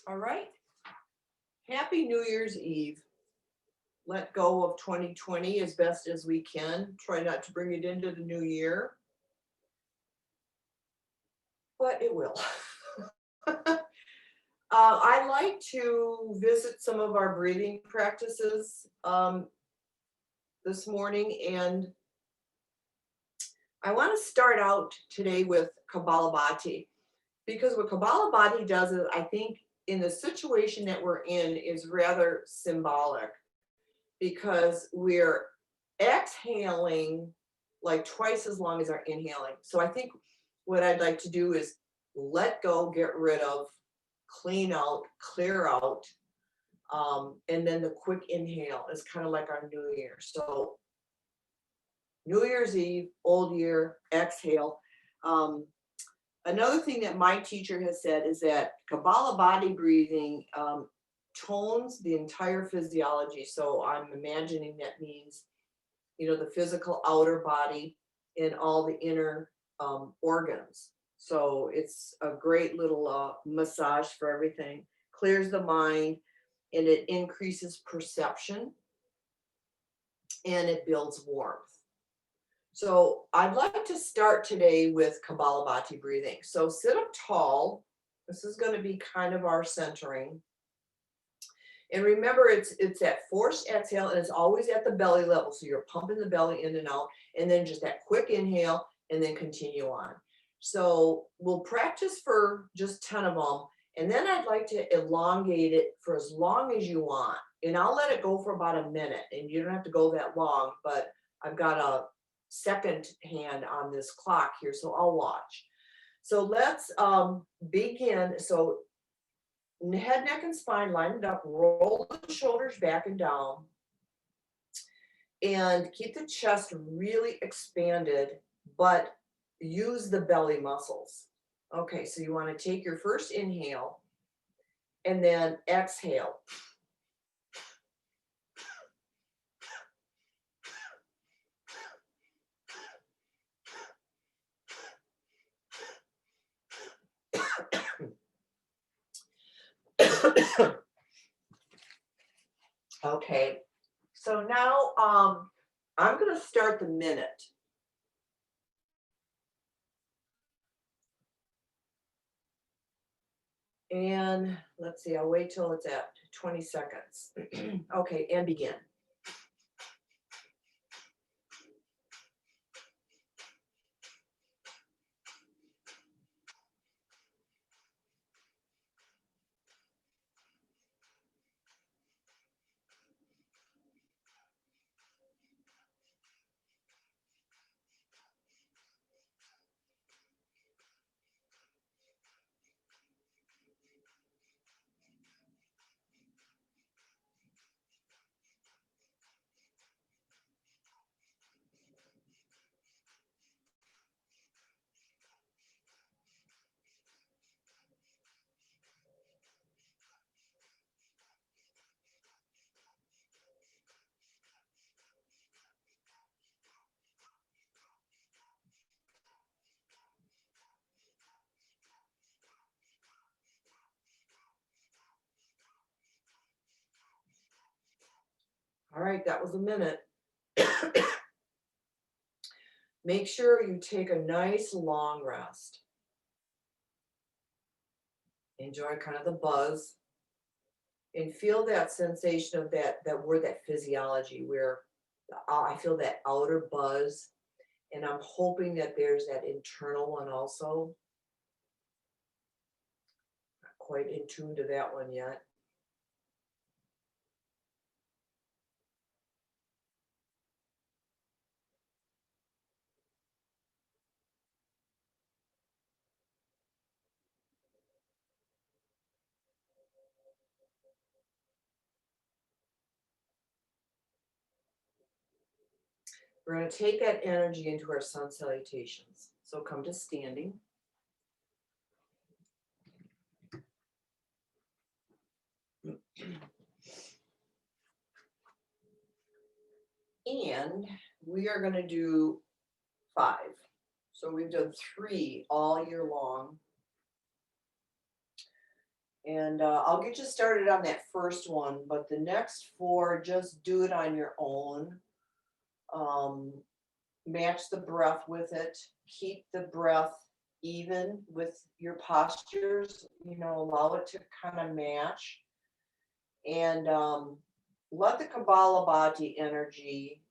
All right. Happy New Year's Eve. Let go of 2020 as best as we can. Try not to bring it into the new year, but it will. I like to visit some of our breathing practices this morning, and I want to start out today with Kapalabhati, because what Kapalabhati does is, I think, in the situation that we're in, is rather symbolic, because we're exhaling like twice as long as our inhaling. So I think what I'd like to do is let go, get rid of, clean out, clear out, and then the quick inhale is kind of like our New Year. So New Year's Eve, old year, exhale. Another thing that my teacher has said is that Kapalabhati breathing tones the entire physiology. So I'm imagining that means, the physical outer body and all the inner organs. So it's a great little massage for everything. Clears the mind, and it increases perception, and it builds warmth. So I'd like to start today with Kapalabhati breathing. So sit up tall. This is going to be kind of our centering. And remember, it's that forced exhale, and it's always at the belly level. So you're pumping the belly in and out, and then just that quick inhale, and then continue on. So we'll practice for just 10 of them. And then I'd like to elongate it for as long as you want. And I'll let it go for about a minute, and you don't have to go that long, but I've got a second hand on this clock here, so I'll watch. So let's begin. So head, neck, and spine lined up, roll the shoulders back and down, and keep the chest really expanded, but use the belly muscles. Okay, so you want to take your first inhale and then exhale. Okay, so now I'm going to start the minute. And let's see, I'll wait till it's at 20 seconds. Okay, and begin. All right, that was a minute. Make sure you take a nice long rest. Enjoy kind of the buzz, and feel that sensation of that word, that physiology, where I feel that outer buzz, and I'm hoping that there's that internal one also. Not quite in tune to that one yet. We're going to take that energy into our sun salutations. So come to standing. And we are going to do 5. So we've done 3 all year long. And I'll get you started on that first one, but the next four, just do it on your own. Um, Match the breath with it. Keep the breath even with your postures, allow it to kind of match. And let the Kabbalah energy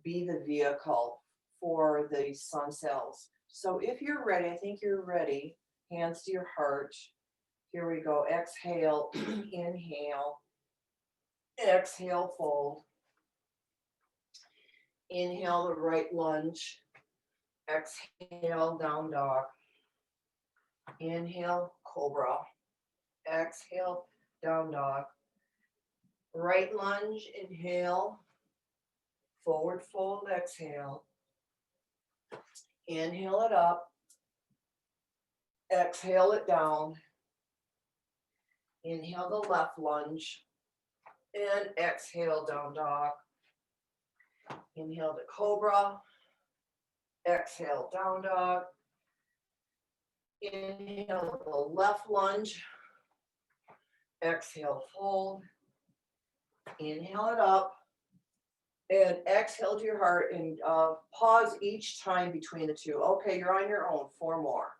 be the vehicle for the sun cells. So if you're ready, I think you're ready. Hands to your heart. Here we go. Exhale, inhale, exhale, fold. Inhale the right lunge. Exhale, down dog. Inhale, cobra. Exhale, down dog. Right lunge, inhale. Forward fold, exhale. Inhale it up. Exhale it down. Inhale the left lunge. And exhale, down dog. Inhale the cobra. Exhale, down dog. Inhale the left lunge. Exhale, fold. Inhale it up. And exhale to your heart and pause each time between the two. Okay, you're on your own. Four more.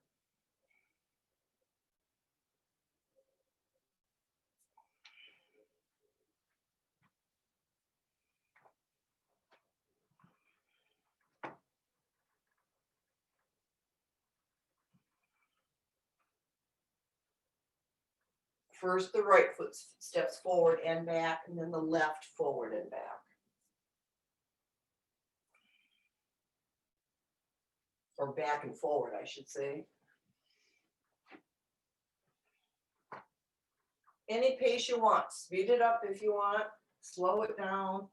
First, the right foot steps forward and back, and then the left forward and back. Or back and forward, I should say. Any pace you want. Speed it up if you want. Slow it down.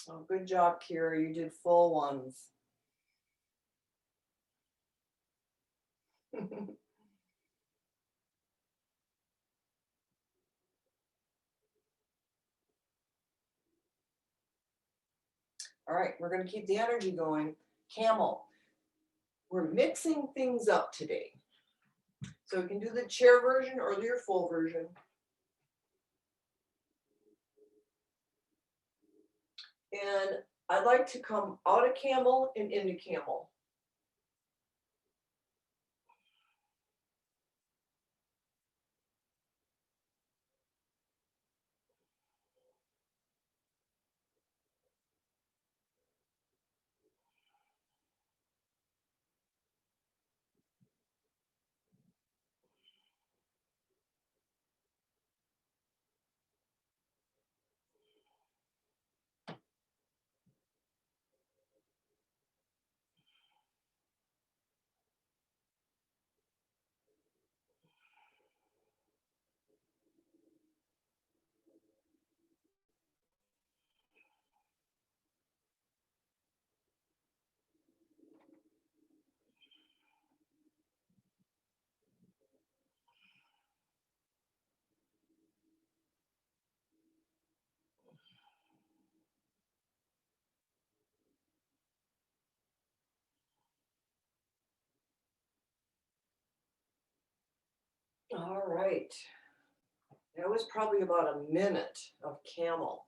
Oh, good job, Kira. You did full ones. All right, we're going to keep the energy going. Camel. We're mixing things up today. So we can do the chair version or your full version. And I'd like to come out of camel and into camel. All right. That was probably about a minute of camel.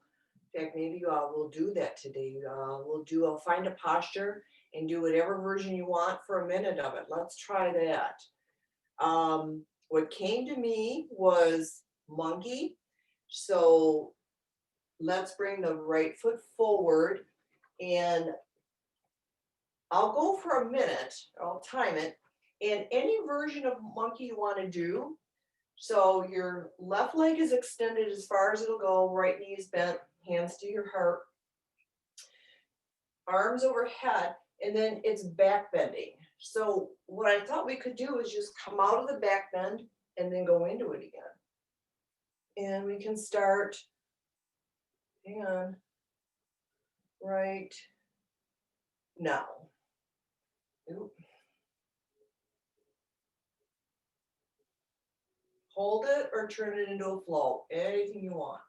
In fact, maybe we'll do that today. I'll find a posture and do whatever version you want for a minute of it. Let's try that. What came to me was monkey. So let's bring the right foot forward, and I'll go for a minute. I'll time it. And any version of monkey you want to do. So your left leg is extended as far as it'll go, right knee is bent, hands to your heart, arms overhead, and then it's back bending. So what I thought we could do is just come out of the back bend and then go into it again. And we can start, hang on, right now. Oop. Hold it or turn it into a flow, anything you want.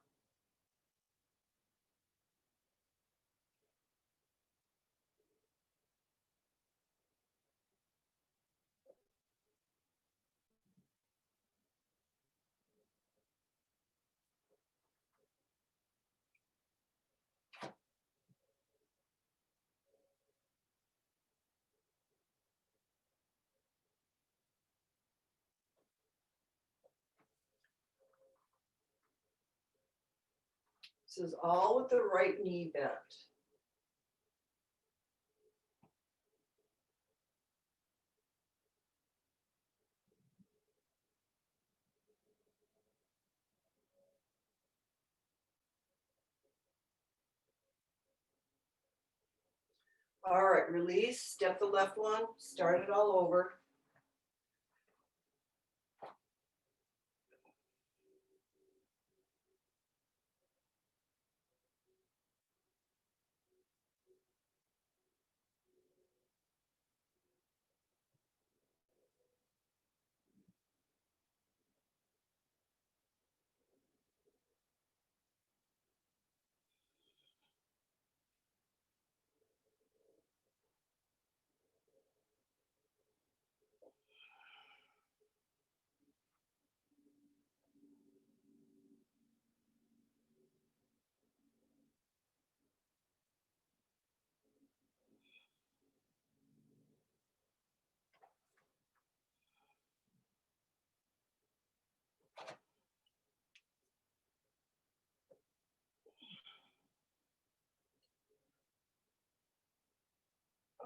This is all with the right knee bent. All right, release, step the left one, start it all over.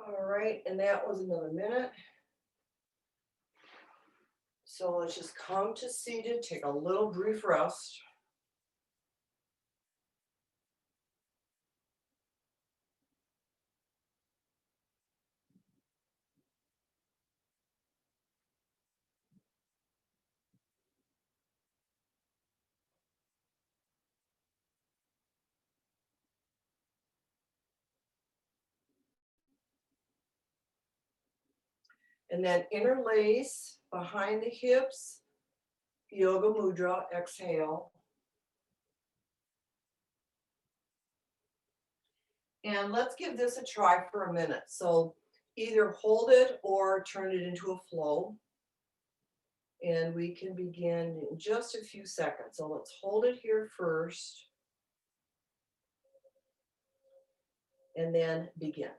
All right, and that was another minute. So let's just come to seated, take a little brief rest. And then interlace behind the hips, Yoga Mudra, exhale. And let's give this a try for a minute. So either hold it or turn it into a flow. And we can begin in just a few seconds. So let's hold it here first. And then begin.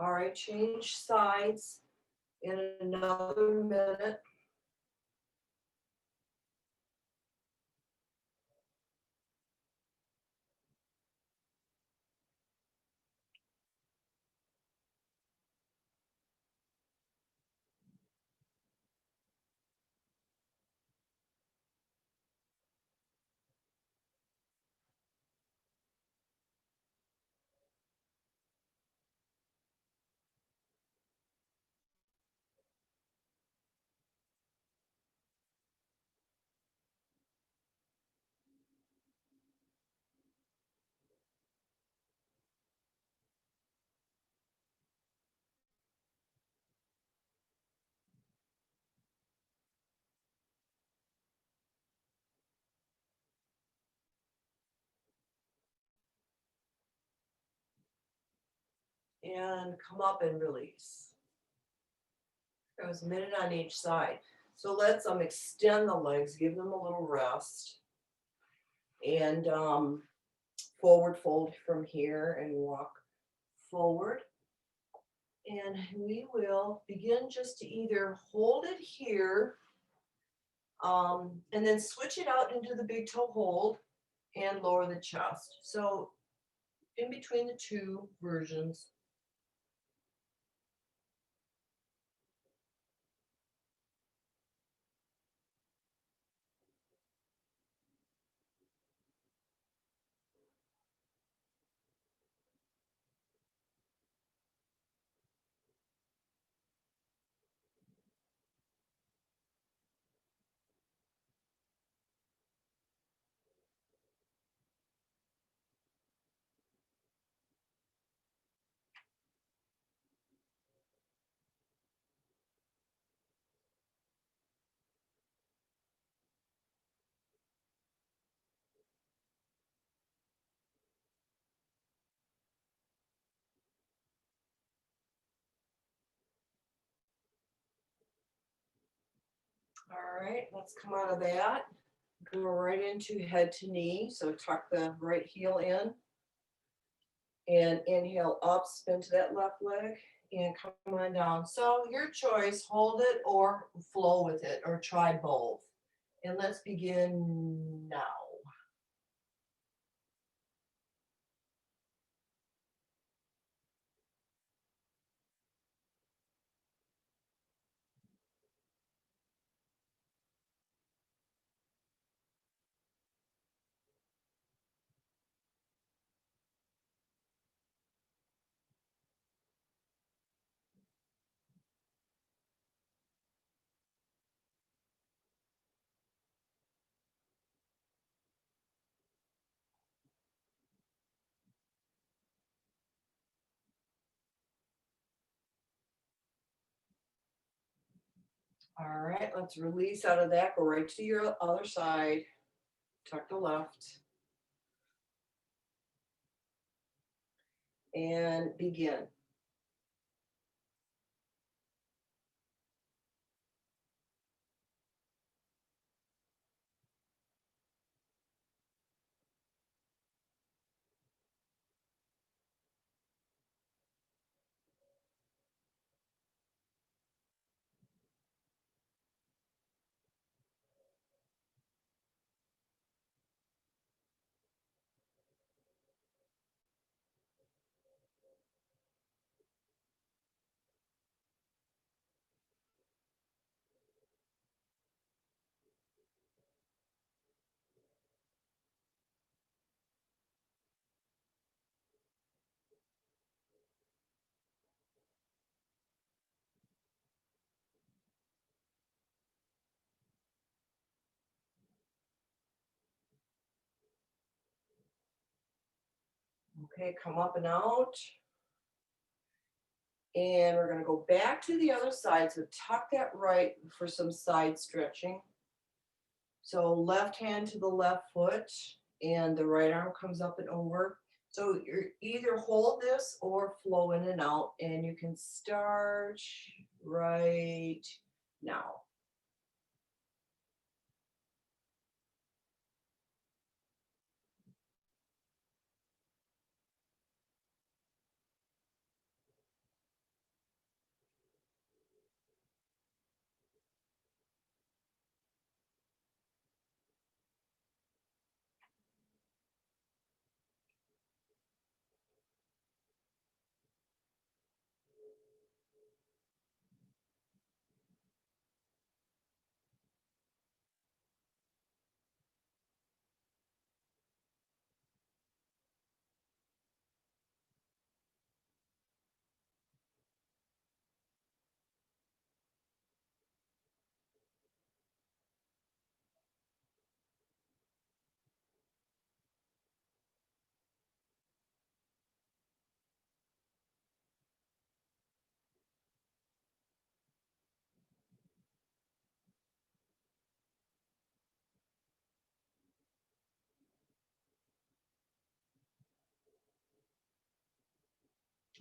All right, change sides in another minute. And come up and release. That was a minute on each side. So let's extend the legs, give them a little rest. And forward fold from here and walk forward. And we will begin just to either hold it here and then switch it out into the big toe hold and lower the chest. So in between the two versions. All right, let's come out of that. Go right into head to knee. So tuck the right heel in and inhale up, spin to that left leg and come on down. So your choice, hold it or flow with it or try both. And let's begin now. All right, let's release out of that. Go right to your other side. Tuck the left. And begin. Okay, come up and out. And we're gonna go back to the other side. So tuck that right for some side stretching. So left hand to the left foot and the right arm comes up and over. So you're either hold this or flow in and out, and you can start right now.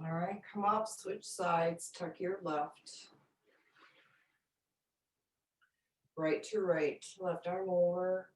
All right, come up, switch sides, tuck your left. Right to right, left arm over.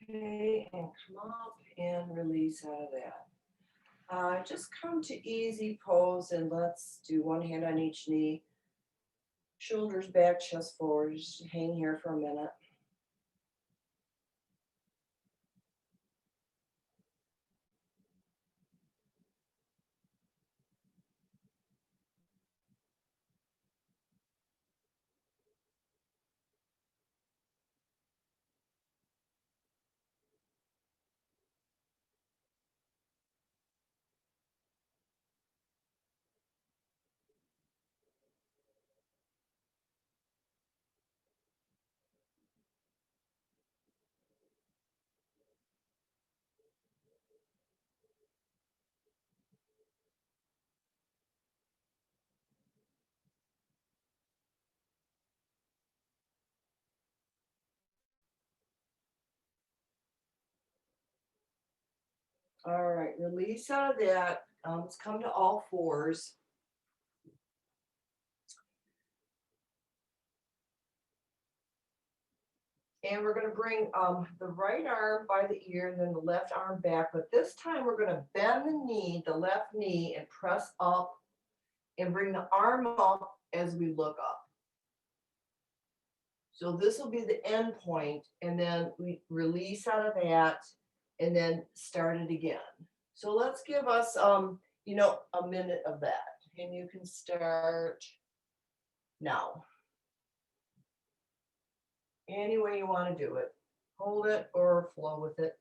Okay, and come up and release out of that. Just come to easy pose and let's do one hand on each knee. Shoulders back, chest forward. Just hang here for a minute. All right, release out of that. Let's come to all fours. And we're going to bring the right arm by the ear and then the left arm back. But this time we're going to bend the knee, the left knee, and press up and bring the arm up as we look up. So this will be the end point, and then we release out of that and then start it again. So let's give us a minute of that. And you can start now. Any way you want to do it. Hold it or flow with it.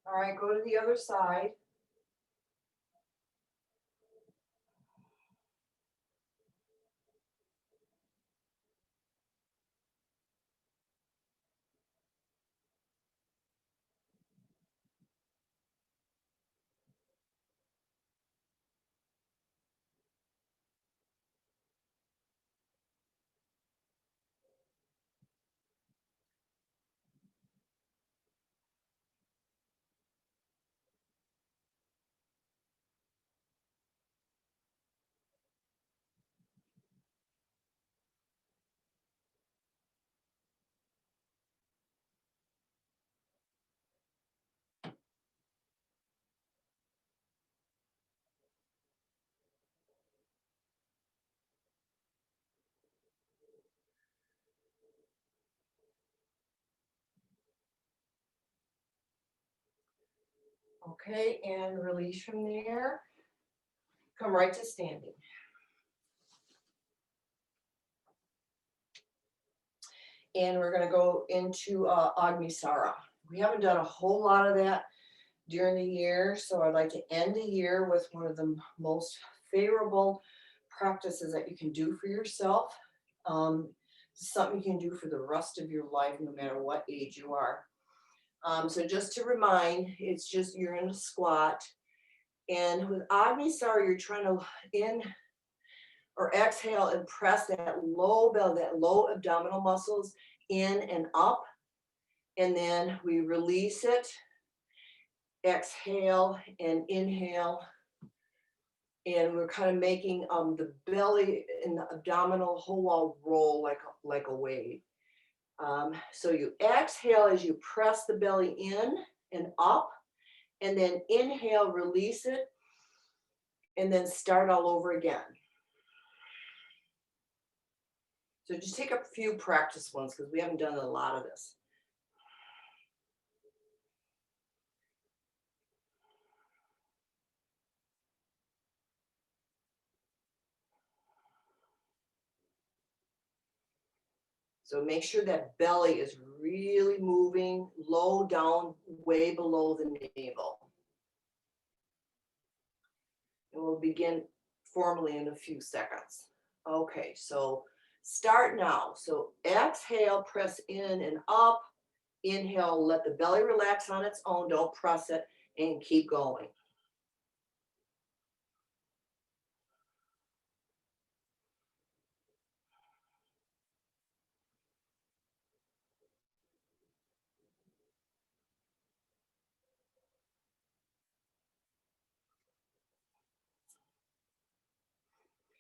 All right, go to the other side. Okay, and release from there. Come right to standing. And we're going to go into Agnisara. We haven't done a whole lot of that during the year, so I'd like to end the year with one of the most favorable practices that you can do for yourself. Something you can do for the rest of your life, no matter what age you are. So just to remind, it's just you're in a squat, and with Agnisara, you're trying to in or exhale and press that low belly, that low abdominal muscles in and up, and then we release it, exhale and inhale, and we're kind of making the belly and the abdominal whole wall roll like a wave. So you exhale as you press the belly in and up, and then inhale, release it, and then start all over again. So just take a few practice ones because we haven't done a lot of this. So make sure that belly is really moving low down, way below the navel. And we'll begin formally in a few seconds. Okay, so start now. So exhale, press in and up. Inhale, let the belly relax on its own. Don't press it, and keep going.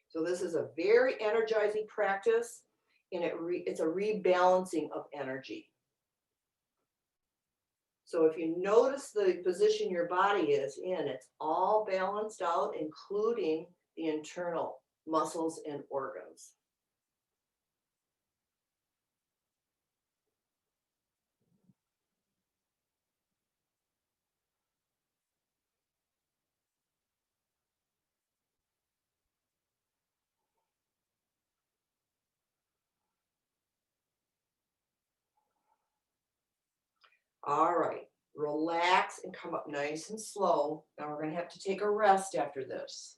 So this is a very energizing practice, and it's a rebalancing of energy. So if you notice the position your body is in, it's all balanced out, including the internal muscles and organs. All right, relax and come up nice and slow. Now we're gonna have to take a rest after this.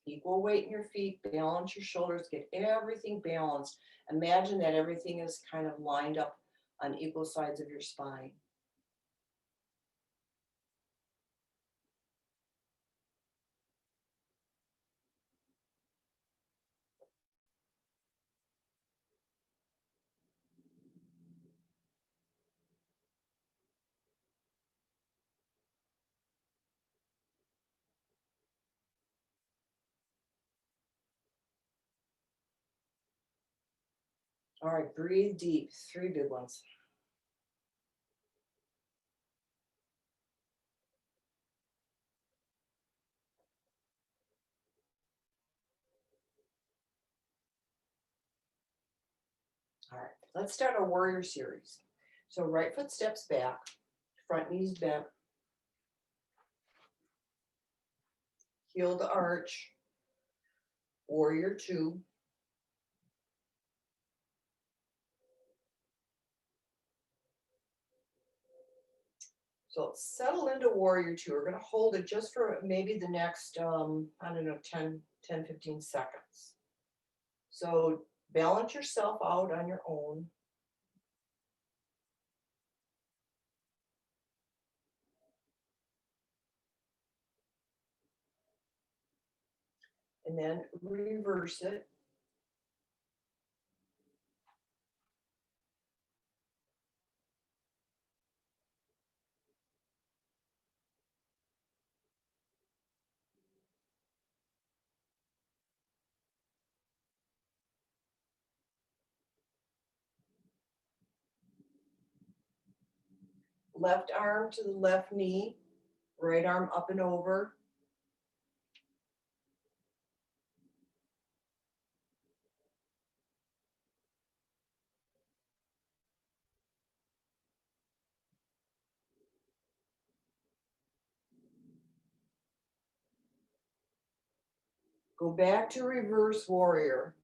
Equal weight in your feet, balance your shoulders, get everything balanced. Imagine that everything is kind of lined up on equal sides of your spine. All right, breathe deep, 3 big ones. All right, let's start our warrior series. So right foot steps back, front knees bent, heel to arch, warrior 2. So settle into warrior 2. We're gonna hold it just for maybe the next, I don't know, 10, 15 seconds. So balance yourself out on your own. And then reverse it. left arm to the left knee, right arm up and over. Go back to reverse warrior.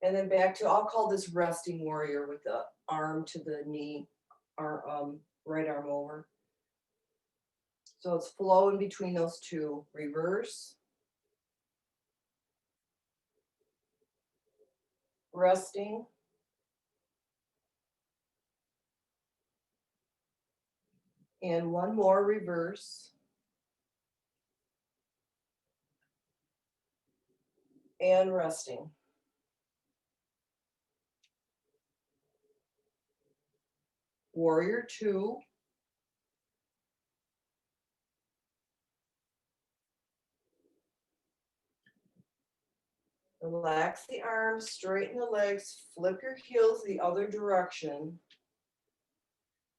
And then back to, I'll call this resting warrior with the arm to the knee, our right arm over. So it's flowing between those two. Reverse, resting, and one more reverse. And resting. Warrior two. Relax the arms, straighten the legs, flip your heels the other direction,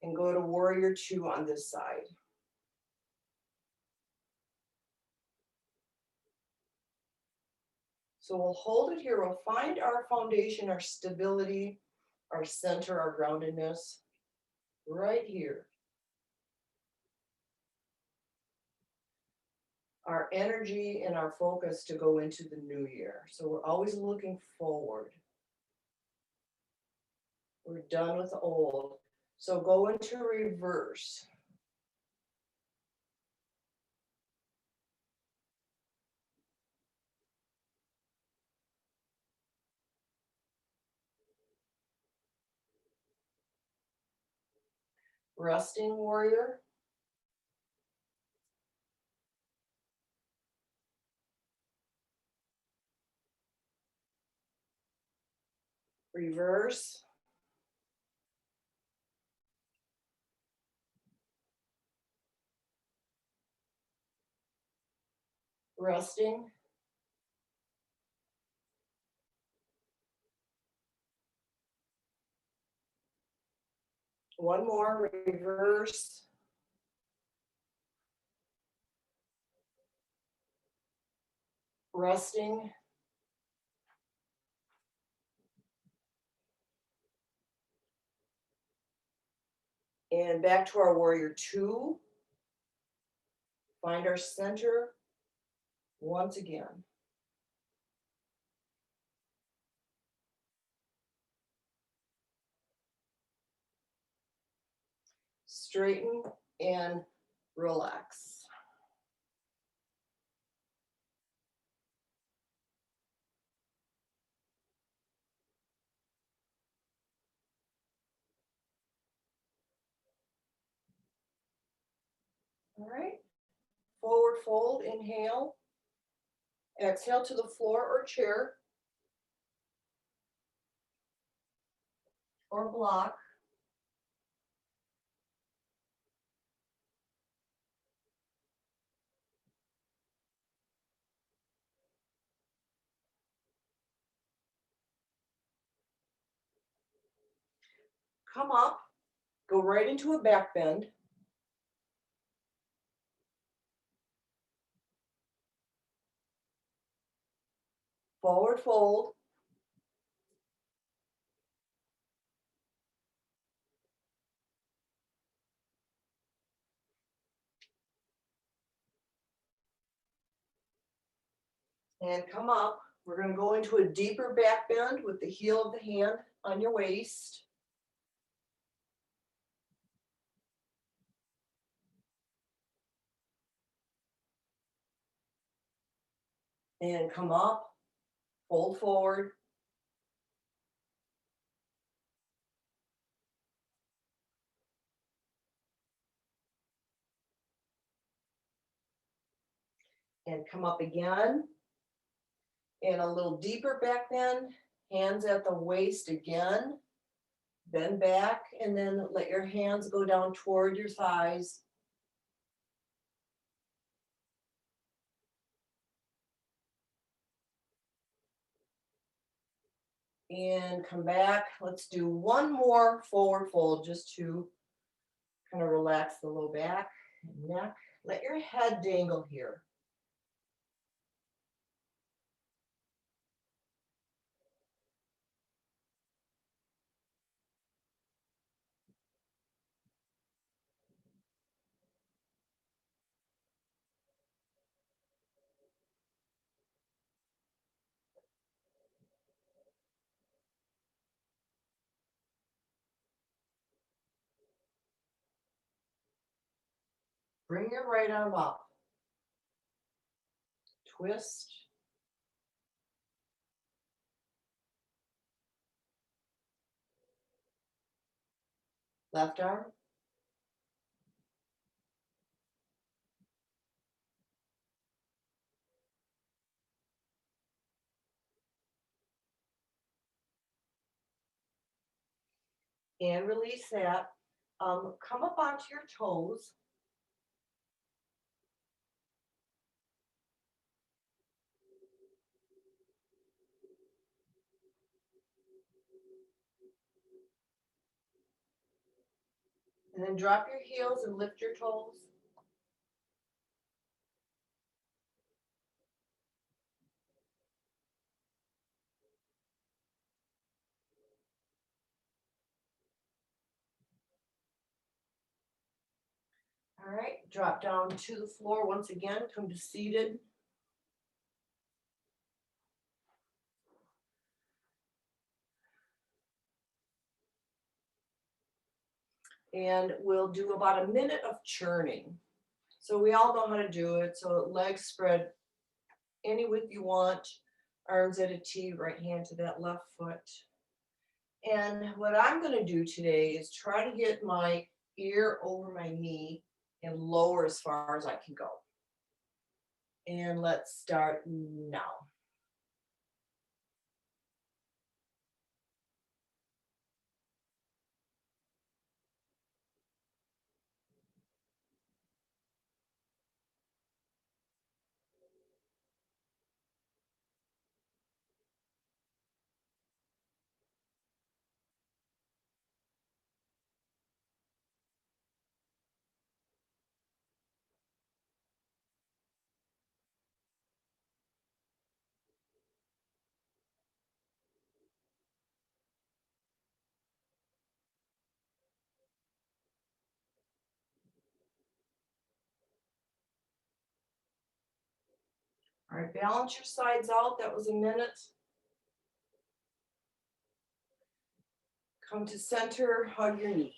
and go to warrior two on this side. So we'll hold it here. We'll find our foundation, our stability, our center, our groundedness right here. Our energy and our focus to go into the new year. So we're always looking forward. We're done with the old. So go into reverse. Resting warrior. Reverse. Resting. One more, reverse. Resting. And back to our warrior two. Find our center once again. Straighten and relax. All right. Forward fold, inhale. Exhale to the floor or chair or block. Come up, go right into a back bend. Forward fold. And come up. We're going to go into a deeper back bend with the heel of the hand on your waist. And come up, fold forward. And come up again. And a little deeper back bend, hands at the waist again. Bend back and then let your hands go down toward your thighs. And come back. Let's do one more forward fold just to kind of relax the low back and neck. Let your head dangle here. Bring your right arm up. Twist. Left arm. And release that. Come up onto your toes. And then drop your heels and lift your toes. All right, drop down to the floor once again, come to seated. And we'll do about a minute of churning. So we all know how to do it. So legs spread any width you want, arms at a T, right hand to that left foot. And what I'm going to do today is try to get my ear over my knee and lower as far as I can go. And let's start now. All right, balance your sides out. That was a minute. Come to center, hug your knees.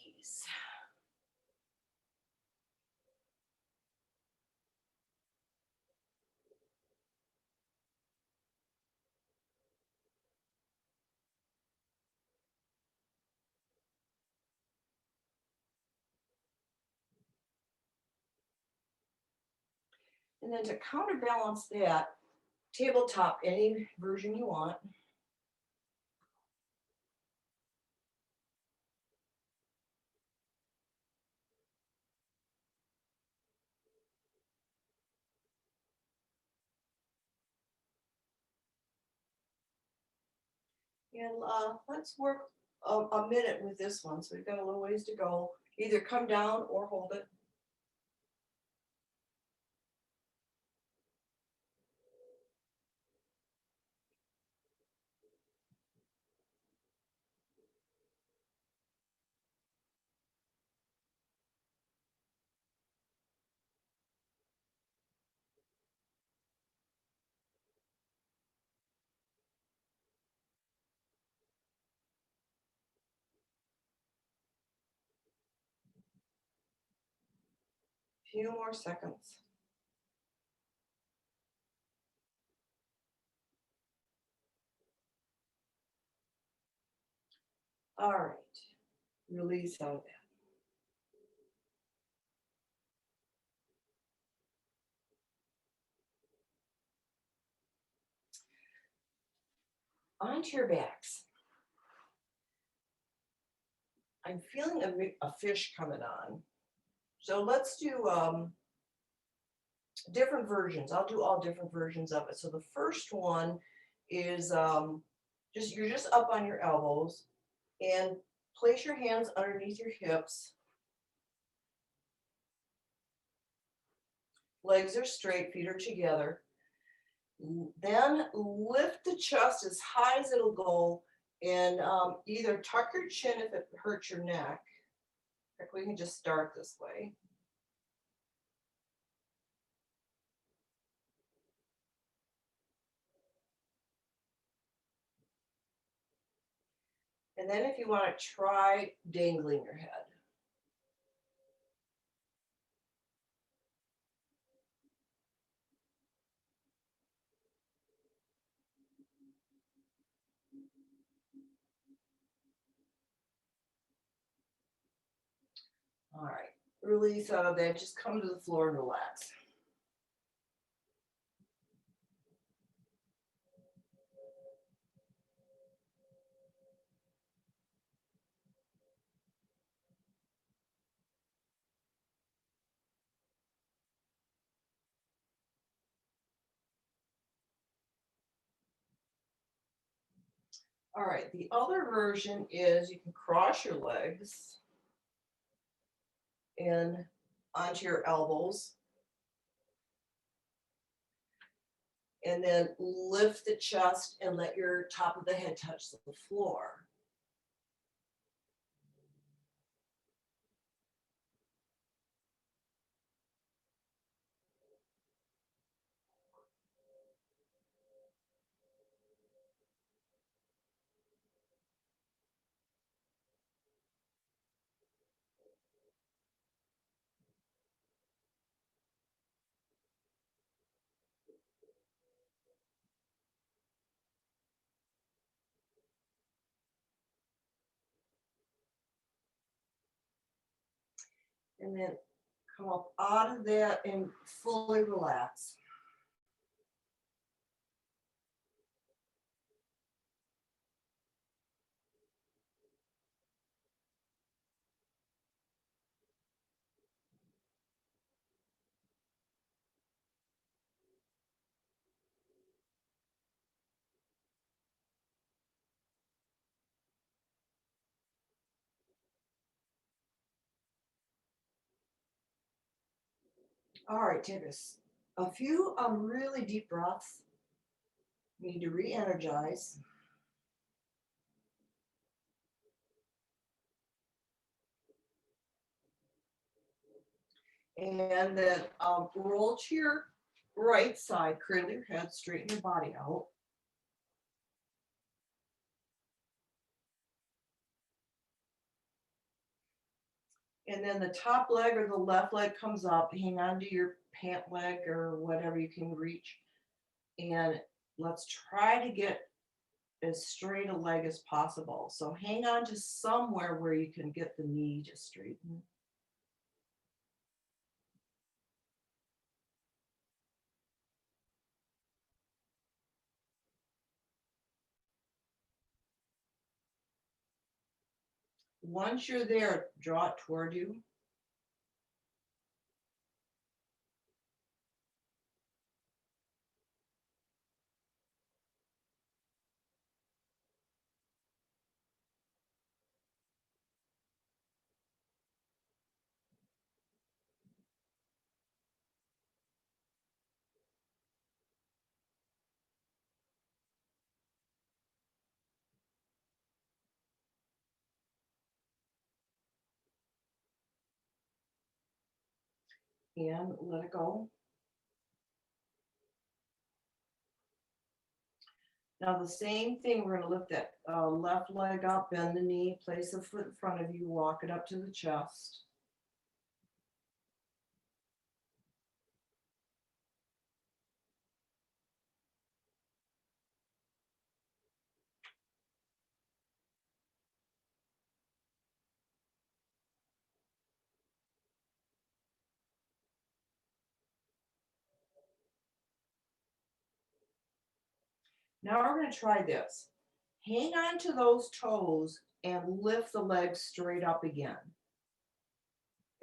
And then to counterbalance that, tabletop, any version you want. And let's work a minute with this one. So we've got a little ways to go. Either come down or hold it. Few more seconds. All right, release out of that. Onto your backs. I'm feeling a fish coming on. So let's do different versions. I'll do all different versions of it. So the first one is You're just up on your elbows and place your hands underneath your hips. Legs are straight, feet are together. Then lift the chest as high as it'll go and either tuck your chin if it hurts your neck. Like we can just start this way. And then if you want to try dangling your head. All right, release out of that. Just come to the floor and relax. All right, the other version is you can cross your legs and onto your elbows. And then lift the chest and let your top of the head touch the floor. And then come up out of that and fully relax. All right, take a few really deep breaths. You need to re-energize. And then roll to your right side, cradle your head, straighten your body out. And then the top leg or the left leg comes up, hang on to your pant leg or whatever you can reach. And let's try to get as straight a leg as possible. So hang on to somewhere where you can get the knee to straighten. Once you're there, draw it toward you. And let it go. Now the same thing, we're going to lift that left leg up, bend the knee, place the foot in front of you, walk it up to the chest. Now we're going to try this. Hang on to those toes and lift the legs straight up again.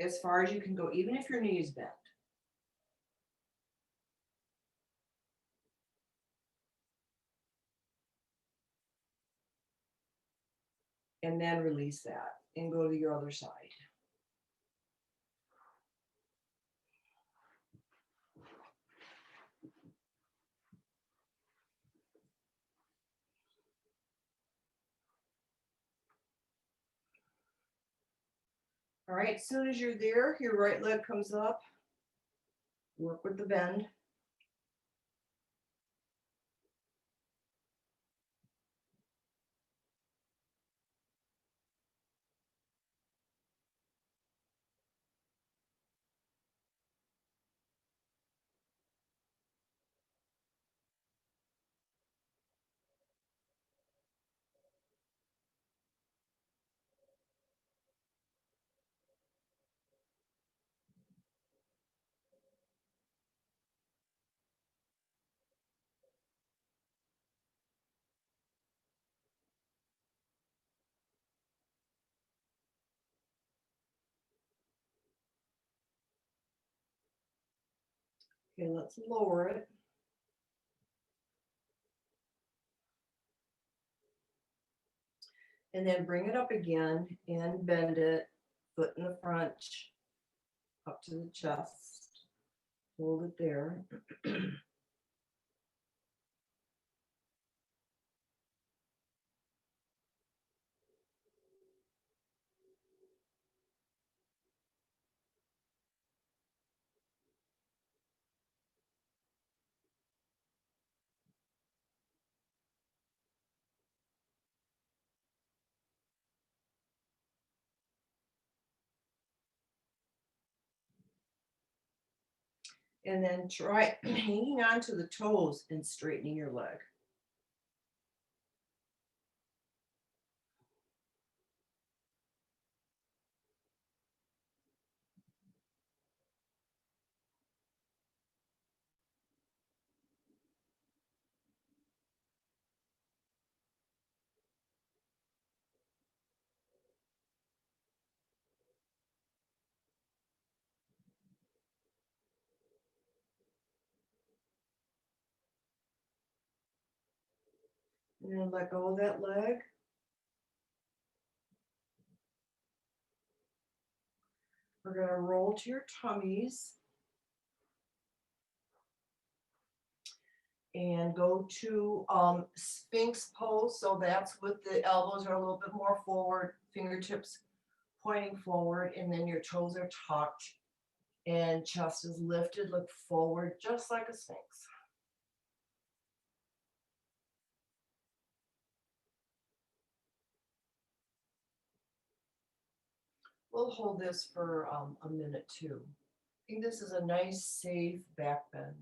As far as you can go, even if your knee is bent. and then release that and go to your other side. All right, as soon as you're there, your right leg comes up. Work with the bend. Okay, let's lower it. And then bring it up again and bend it, foot in the front, up to the chest. Hold it there. And then try hanging on to the toes and straightening your leg. And then let go of that leg. We're going to roll to your tummies and go to Sphinx pose. So that's with the elbows are a little bit more forward, fingertips pointing forward, and then your toes are tucked and chest is lifted. Look forward just like a Sphinx. We'll hold this for a minute too. I think this is a nice, safe back bend.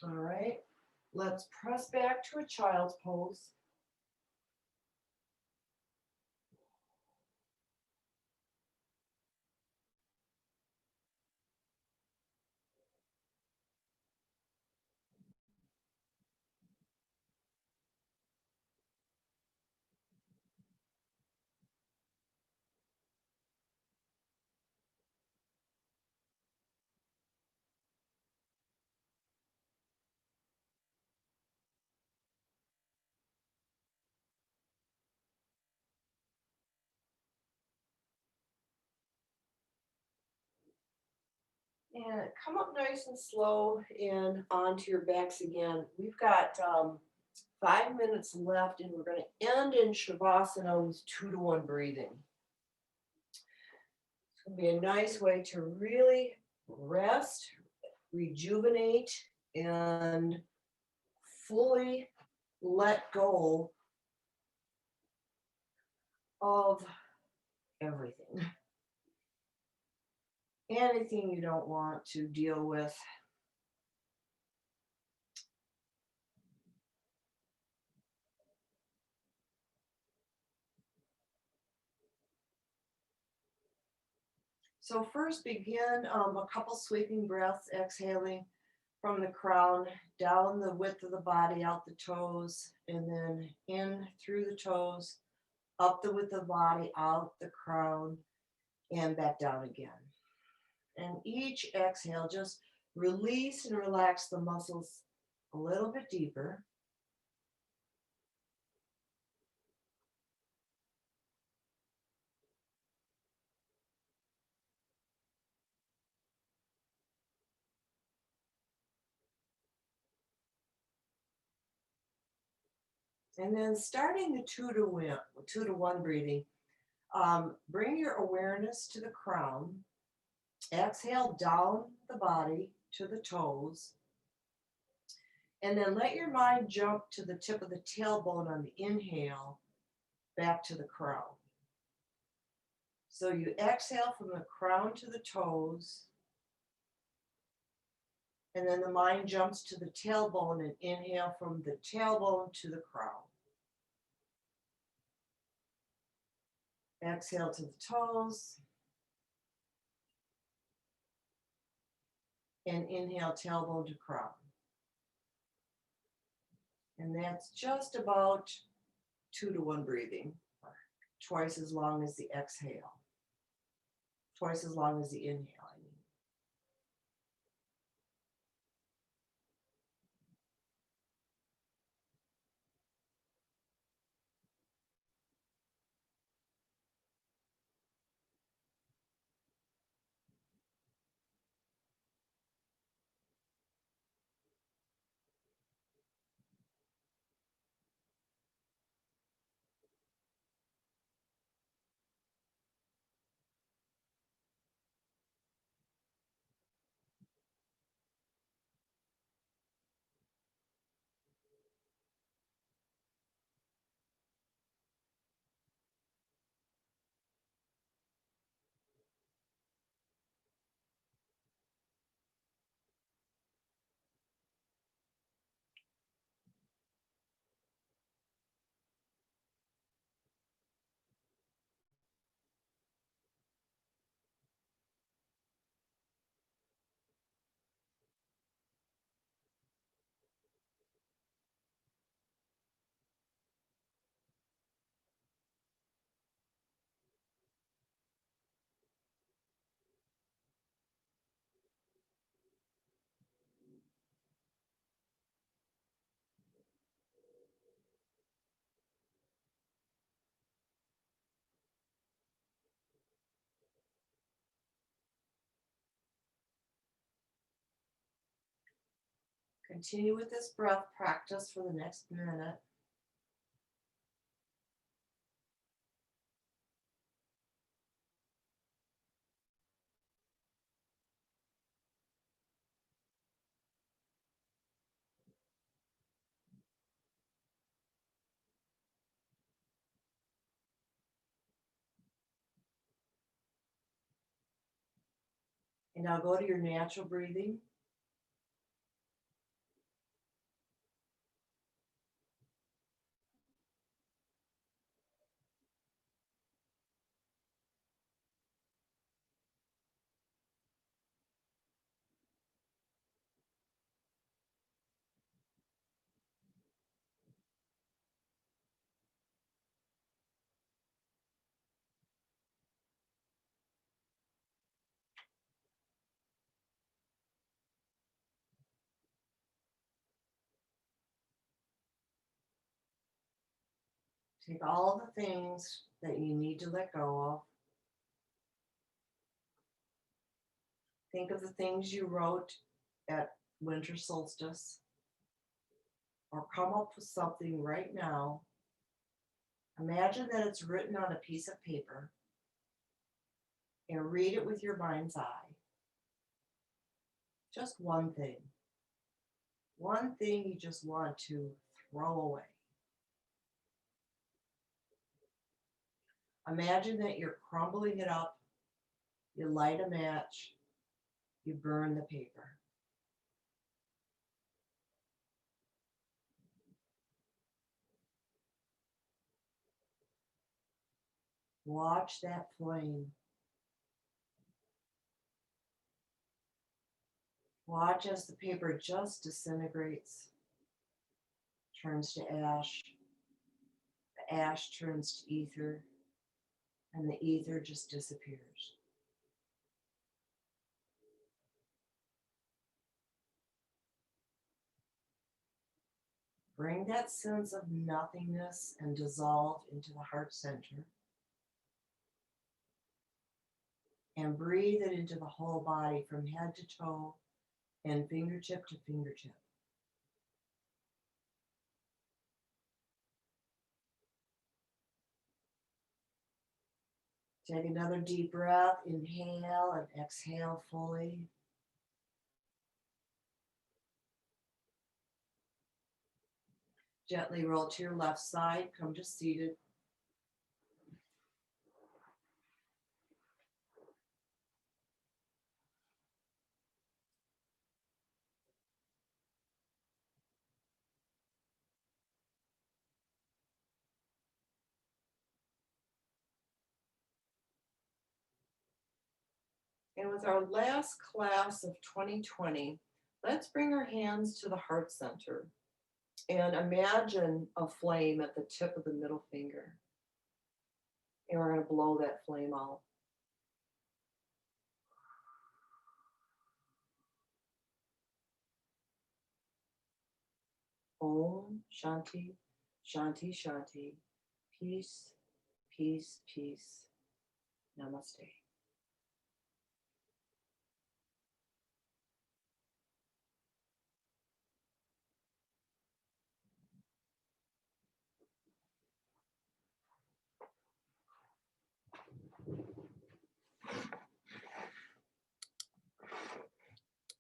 All right, let's press back to a child's pose. And come up nice and slow and onto your backs again. We've got 5 minutes left and we're going to end in Shavasana with 2-to-1 breathing. It's going to be a nice way to really rest, rejuvenate, and fully let go of everything. Anything you don't want to deal with. So first begin a couple sweeping breaths, exhaling from the crown, down the width of the body, out the toes, and then in through the toes, up the width of the body, out the crown, and back down again. And each exhale, just release and relax the muscles a little bit deeper. And then starting the 2 to 1 breathing, bring your awareness to the crown. Exhale down the body to the toes. And then let your mind jump to the tip of the tailbone on the inhale, back to the crown. So you exhale from the crown to the toes. And then the mind jumps to the tailbone and inhale from the tailbone to the crown. Exhale to the toes. And inhale tailbone to crown. And that's just about 2 to 1 breathing, twice as long as the exhale, twice as long as the inhale. Continue with this breath practice for the next minute. And now go to your natural breathing. Take all the things that you need to let go of. Think of the things you wrote at winter solstice, or come up with something right now. Imagine that it's written on a piece of paper and read it with your mind's eye. Just one thing. One thing you just want to throw away. Imagine that you're crumbling it up, you light a match, you burn the paper. Watch that flame. Watch as the paper just disintegrates, turns to ash. The ash turns to ether, and the ether just disappears. Bring that sense of nothingness and dissolve into the heart center. And breathe it into the whole body from head to toe and fingertip to fingertip. Take another deep breath, inhale and exhale fully. Gently roll to your left side, come to seated. And with our last class of 2020, let's bring our hands to the heart center and imagine a flame at the tip of the middle finger. And we're going to blow that flame out. Om Shanti, Shanti, Shanti. Peace, peace, peace. Namaste.